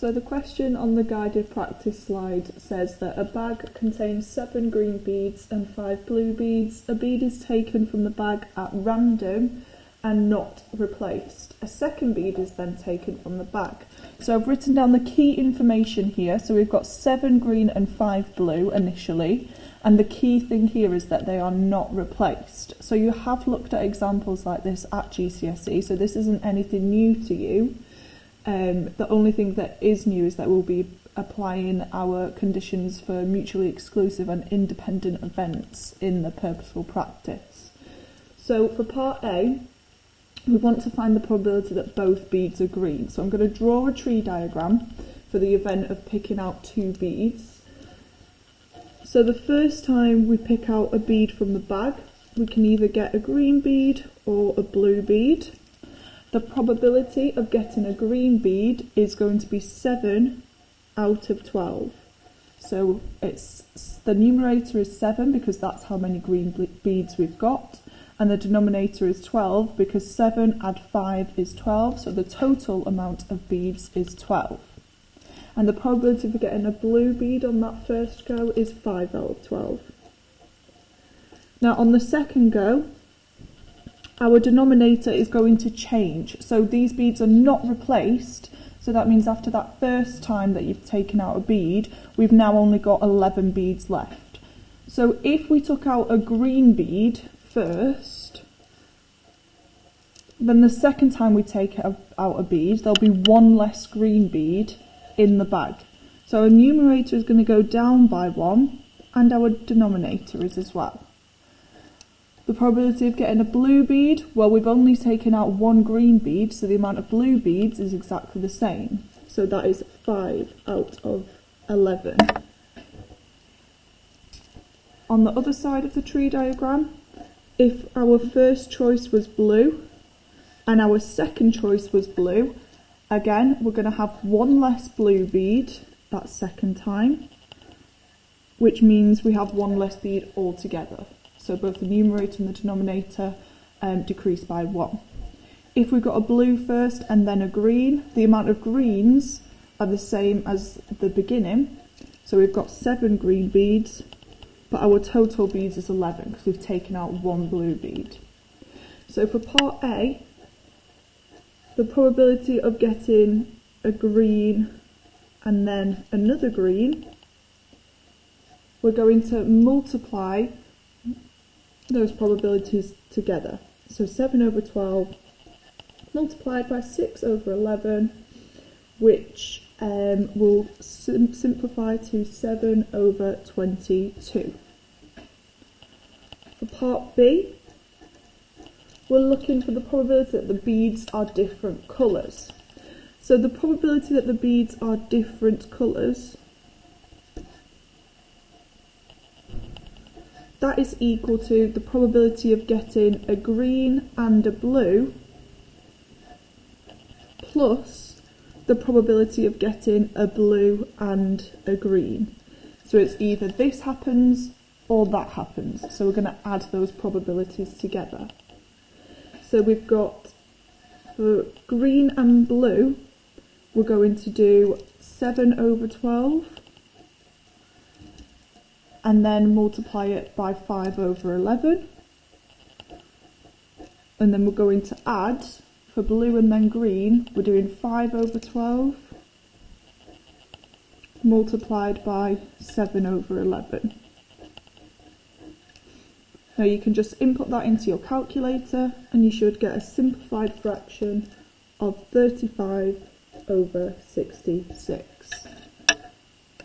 So the question on the guided practice slide says that a bag contains 7 green beads and 5 blue beads. A bead is taken from the bag at random and not replaced. A second bead is then taken from the bag. So I've written down the key information here. So we've got 7 green and 5 blue initially. And the key thing here is that they are not replaced. So you have looked at examples like this at GCSE, so this isn't anything new to you. The only thing that is new is that we'll be applying our conditions for mutually exclusive and independent events in the purposeful practice. So for part A, we want to find the probability that both beads are green. So I'm going to draw a tree diagram for the event of picking out 2 beads. So the first time we pick out a bead from the bag, we can either get a green bead or a blue bead. The probability of getting a green bead is going to be 7 out of 12. So the numerator is 7 because that's how many green beads we've got, and the denominator is 12 because 7 add 5 is 12, so the total amount of beads is 12. And the probability of getting a blue bead on that first go is 5 out of 12. Now on the second go, our denominator is going to change. So these beads are not replaced, so that means after that first time that you've taken out a bead, we've now only got 11 beads left. So if we took out a green bead first, then the second time we take out a bead, there'll be 1 less green bead in the bag. So our numerator is going to go down by 1, and our denominator is as well. The probability of getting a blue bead, well, we've only taken out 1 green bead, so the amount of blue beads is exactly the same. So that is 5 out of 11. On the other side of the tree diagram, if our first choice was blue and our second choice was blue, again, we're going to have 1 less blue bead that second time, which means we have 1 less bead altogether. So both the numerator and the denominator decrease by 1. If we got a blue first and then a green, the amount of greens are the same as the beginning. So we've got 7 green beads, but our total beads is 11 because we've taken out 1 blue bead. So for part A, the probability of getting a green and then another green, we're going to multiply those probabilities together. So 7 over 12 multiplied by 6 over 11, which will simplify to 7 over 22. For part B, we're looking for the probability that the beads are different colours. So the probability that the beads are different colours, that is equal to the probability of getting a green and a blue plus the probability of getting a blue and a green. So it's either this happens or that happens. So we're going to add those probabilities together. So we've got, for green and blue, we're going to do 7 over 12. And then multiply it by 5 over 11. And then we're going to add, for blue and then green, we're doing 5 over 12 multiplied by 7 over 11. Now you can just input that into your calculator and you should get a simplified fraction of 35 over 66.